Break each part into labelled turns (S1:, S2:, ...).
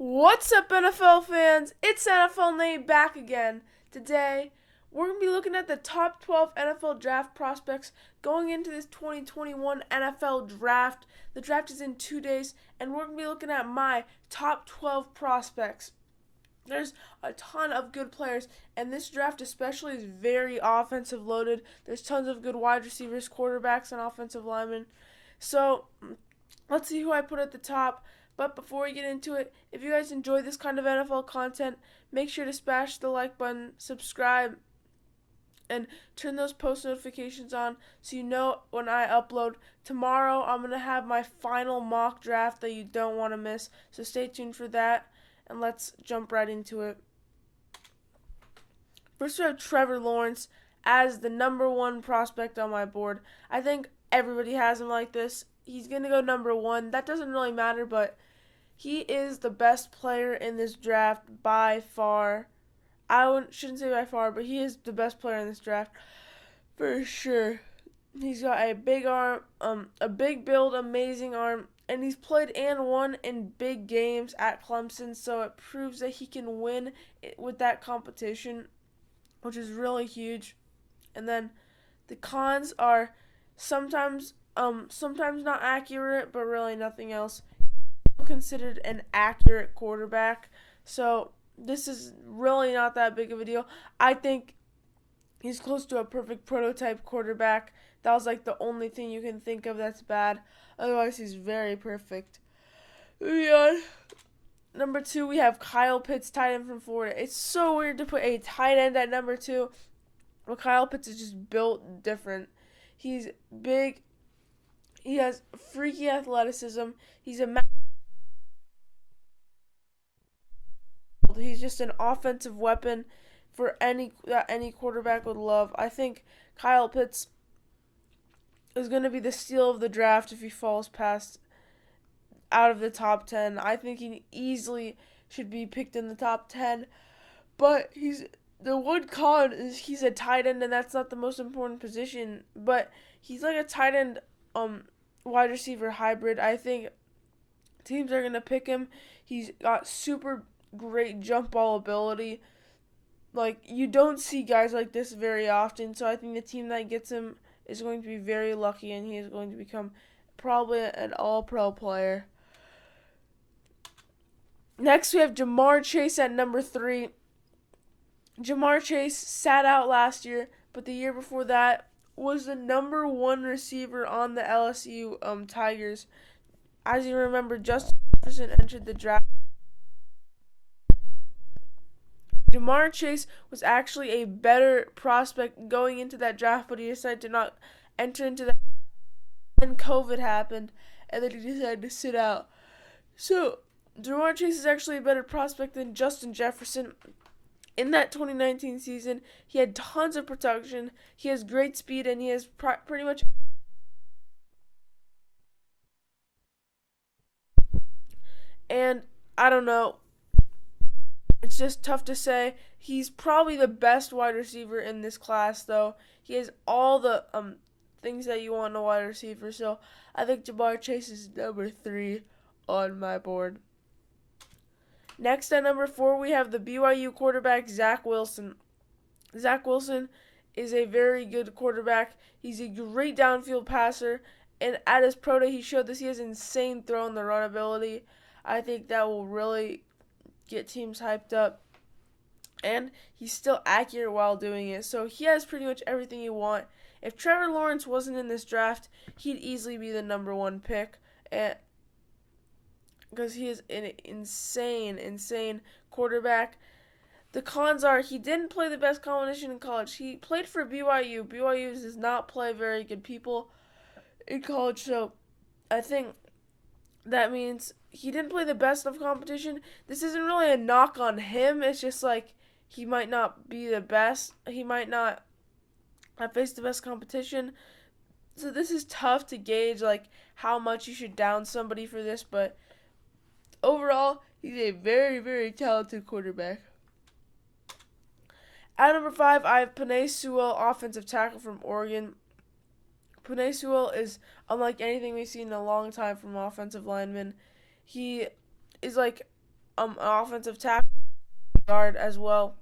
S1: What's up, NFL fans? It's NFL Nate back again. Today, we're going to be looking at the top 12 NFL draft prospects going into this 2021 NFL draft. The draft is in 2 days, and we're going to be looking at my top 12 prospects. There's a ton of good players, and this draft especially is very offensive loaded. There's tons of good wide receivers, quarterbacks, and offensive linemen. So, let's see who I put at the top. But before we get into it, if you guys enjoy this kind of NFL content, make sure to smash the like button, subscribe, and turn those post notifications on so you know when I upload. Tomorrow, I'm going to have my final mock draft that you don't want to miss. So stay tuned for that, and let's jump right into it. First, we have Trevor Lawrence as the number one prospect on my board. I think everybody has him like this. He's going to go number one. That doesn't really matter, but he is the best player in this draft by far. Shouldn't say by far, but he is the best player in this draft for sure. He's got a big arm, a big build, amazing arm, and he's played and won in big games at Clemson, so it proves that he can win with that competition, which is really huge. And then the cons are sometimes not accurate, but really nothing else. Considered an accurate quarterback, so this is really not that big of a deal. I think he's close to a perfect prototype quarterback. That was like the only thing you can think of that's bad. Otherwise, he's very perfect. Yeah. Number two, we have Kyle Pitts, tight end from Florida. It's so weird to put a tight end at number two, but Kyle Pitts is just built different. He's big. He has freaky athleticism. He's just an offensive weapon for any quarterback would love. I think Kyle Pitts is going to be the steal of the draft if he falls past out of the top 10. I think he easily should be picked in the top 10, but the one con is he's a tight end, and that's not the most important position, but he's like a tight end wide receiver hybrid. I think teams are going to pick him. He's got super great jump ball ability. Like, you don't see guys like this very often, so I think the team that gets him is going to be very lucky, and he is going to become probably an all-pro player. Next, we have Jamarr Chase at number 3. Jamarr Chase sat out last year, but the year before that was the number 1 receiver on the LSU Tigers. As you remember, Justin Jefferson entered the draft. Jamarr Chase was actually a better prospect going into that draft, but he decided to not enter into that. Then COVID happened, and then he decided to sit out. So, Jamarr Chase is actually a better prospect than Justin Jefferson. In that 2019 season, he had tons of production, he has great speed, and he has pretty much. And I don't know. It's just tough to say. He's probably the best wide receiver in this class, though. He has all the things that you want in a wide receiver. So I think Jamarr Chase is number 3 on my board. Next at number 4, we have the BYU quarterback Zach Wilson. Zach Wilson is a very good quarterback. He's a great downfield passer, and at his pro day, he showed this. He has insane throw and the run ability. I think that will really get teams hyped up, and he's still accurate while doing it, so he has pretty much everything you want. If Trevor Lawrence wasn't in this draft, he'd easily be the number 1 pick, because he is an insane quarterback. The cons are he didn't play the best competition in college. He played for BYU. BYU does not play very good people in college, so I think that means he didn't play the best of competition. This isn't really a knock on him. It's just like he might not be the best. He might not have faced the best competition. So this is tough to gauge like how much you should down somebody for this, but overall, he's a very talented quarterback. At number 5, I have Penei Sewell, offensive tackle from Oregon. Penei Sewell is unlike anything we've seen in a long time from offensive linemen. He is like offensive tackle guard as well.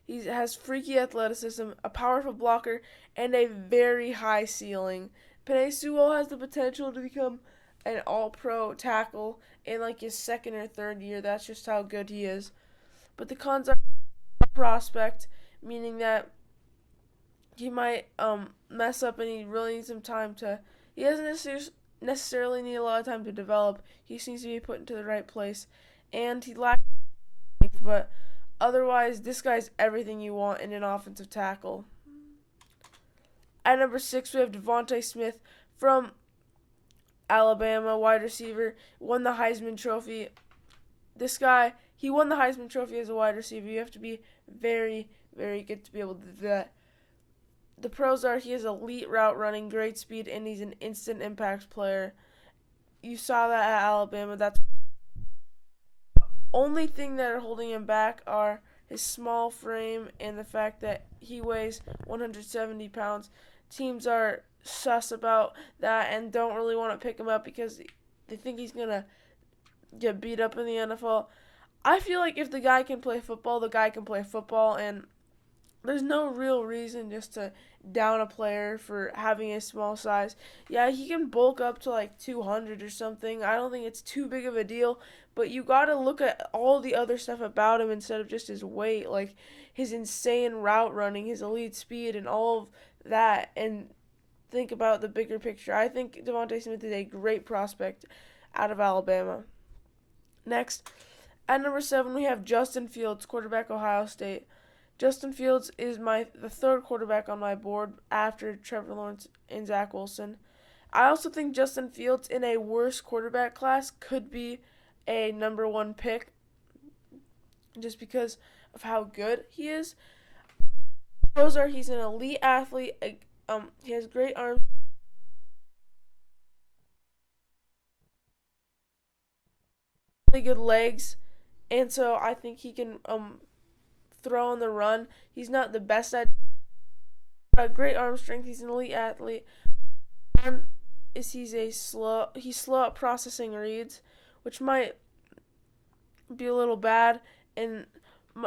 S1: He has freaky athleticism, a powerful blocker, and a very high ceiling. Penei Sewell has the potential to become an all-pro tackle in like his second or third year. That's just how good he is. But the cons are prospect, meaning that he might mess up and he really needs some time to. He doesn't necessarily need a lot of time to develop. He just needs to be put into the right place, and he lacks strength. But otherwise, this guy's everything you want in an offensive tackle. At number 6, we have Devonta Smith from Alabama, wide receiver, won the Heisman Trophy. This guy, he won the Heisman Trophy as a wide receiver. You have to be very, very good to be able to do that. The pros are he has elite route running, great speed, and he's an instant impact player. You saw that at Alabama. That's the only thing that are holding him back are his small frame and the fact that he weighs 170 pounds. Teams are sus about that and don't really want to pick him up because they think he's going to get beat up in the NFL. I feel like if the guy can play football, the guy can play football, and there's no real reason just to down a player for having a small size. Yeah, he can bulk up to like 200 or something. I don't think it's too big of a deal, but you got to look at all the other stuff about him instead of just his weight, like his insane route running, his elite speed, and all of that, and think about the bigger picture. I think Devonta Smith is a great prospect out of Alabama. Next, at number 7, we have Justin Fields, quarterback, Ohio State. Justin Fields is the third quarterback on my board after Trevor Lawrence and Zach Wilson. I also think Justin Fields in a worse quarterback class could be a number 1 pick just because of how good he is. Pros are he's an elite athlete. He has great arms. Really good legs, and so I think he can throw on the run. He's not the best at great arm strength. He's an elite athlete. One is he's slow at processing reads, which might be a little bad, and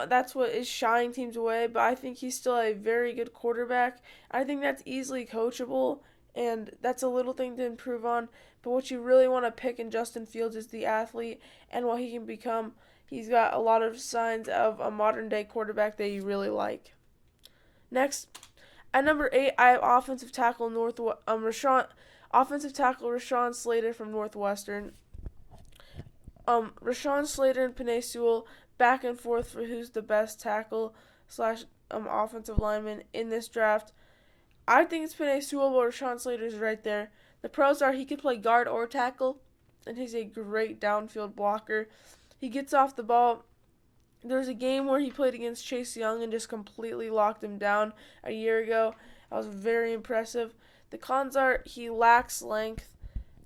S1: that's what is shying teams away. But I think he's still a very good quarterback. I think that's easily coachable, and that's a little thing to improve on. But what you really want to pick in Justin Fields is the athlete and what he can become. He's got a lot of signs of a modern-day quarterback that you really like. Next, at number 8, I have offensive tackle Rashawn Slater from Northwestern. Rashawn Slater and Penei Sewell back and forth for who's the best tackle / offensive lineman in this draft. I think it's Penei Sewell, but Rashawn Slater is right there. The pros are he could play guard or tackle, and he's a great downfield blocker. He gets off the ball. There's a game where he played against Chase Young and just completely locked him down a year ago. That was very impressive. The cons are he lacks length.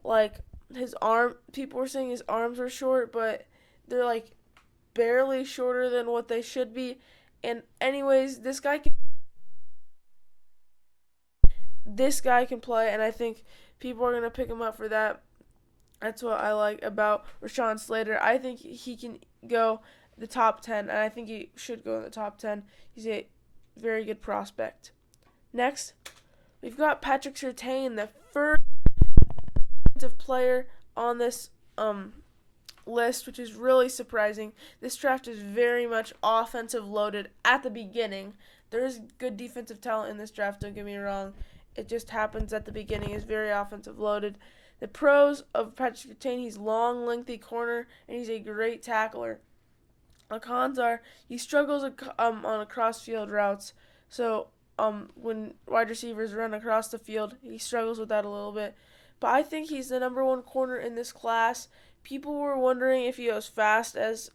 S1: Like his arm, people were saying his arms were short, but they're like barely shorter than what they should be. And anyways, this guy can play, and I think people are going to pick him up for that. That's what I like about Rashawn Slater. I think he can go the top 10, and I think he should go in the top 10. He's a very good prospect. Next, we've got Patrick Surtain, the first defensive player on this list, which is really surprising. This draft is very much offensive loaded at the beginning. There is good defensive talent in this draft, don't get me wrong. It just happens at the beginning. It's very offensive loaded. The pros of Patrick Surtain, he's long, lengthy corner, and he's a great tackler. The cons are he struggles on cross-field routes. So when wide receivers run across the field, he struggles with that a little bit. But I think he's the number 1 corner in this class. People were wondering if he was fast as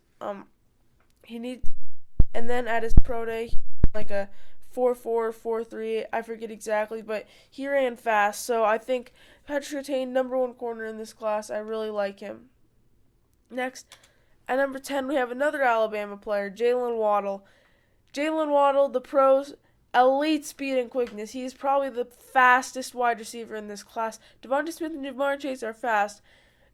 S1: he needs. And then at his pro day, he like a 4.4, 4.3, I forget exactly, but he ran fast. So I think Patrick Surtain, number 1 corner in this class. I really like him. Next, at number 10, we have another Alabama player, Jaylen Waddle. Jaylen Waddle, the pros, elite speed and quickness. He is probably the fastest wide receiver in this class. Devonta Smith and Jamarr Chase are fast.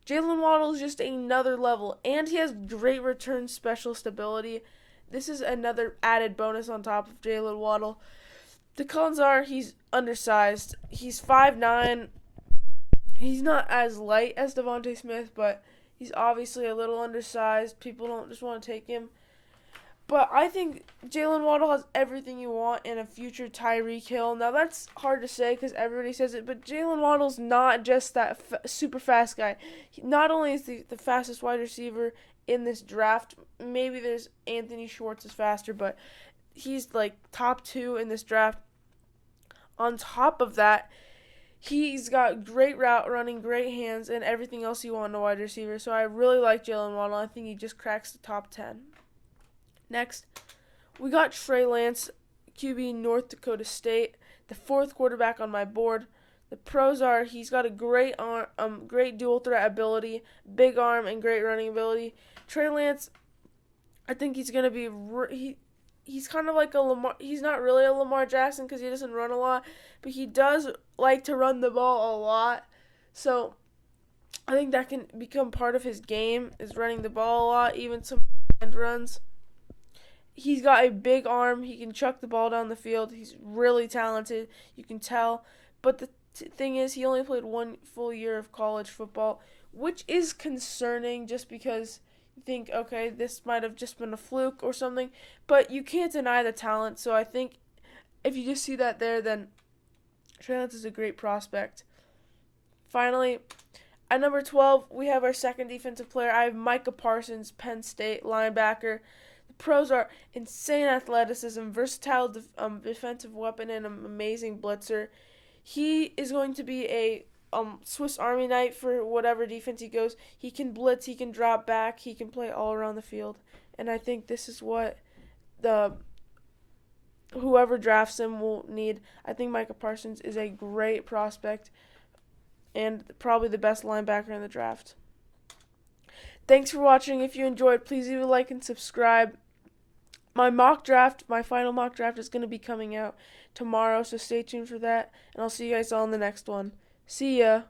S1: Jaylen Waddle is just another level, and he has great return specialist ability. This is another added bonus on top of Jaylen Waddle. The cons are he's undersized. He's 5'9". He's not as light as Devonta Smith, but he's obviously a little undersized. People don't just want to take him. But I think Jaylen Waddle has everything you want in a future Tyreek Hill. Now, that's hard to say because everybody says it, but Jaylen Waddle's not just that super fast guy. Not only is the fastest wide receiver in this draft, maybe there's Anthony Schwartz is faster, but he's like top 2 in this draft. On top of that, he's got great route running, great hands, and everything else you want in a wide receiver. So I really like Jaylen Waddle. I think he just cracks the top 10. Next, we got Trey Lance, QB, North Dakota State, the 4th quarterback on my board. The pros are he's got a great arm, great dual threat ability, big arm, and great running ability. Trey Lance, I think he's gonna be he's kind of like a Lamar. He's not really a Lamar Jackson because he doesn't run a lot, but he does like to run the ball a lot. So I think that can become part of his game is running the ball a lot, even some end runs. He's got a big arm. He can chuck the ball down the field. He's really talented. You can tell. But the thing is, he only played 1 full year of college football, which is concerning just because you think, okay, this might have just been a fluke or something. But you can't deny the talent. So I think if you just see that there, then Trey Lance is a great prospect. Finally, at number 12, we have our second defensive player. I have Micah Parsons, Penn State linebacker. Pros are insane athleticism, versatile defensive weapon, and an amazing blitzer. He is going to be a Swiss Army knife for whatever defense he goes. He can blitz, he can drop back, he can play all around the field. And I think this is what whoever drafts him will need. I think Micah Parsons is a great prospect and probably the best linebacker in the draft. Thanks for watching. If you enjoyed, please leave a like and subscribe. My final mock draft is going to be coming out tomorrow, so stay tuned for that. And I'll see you guys all in the next one. See ya.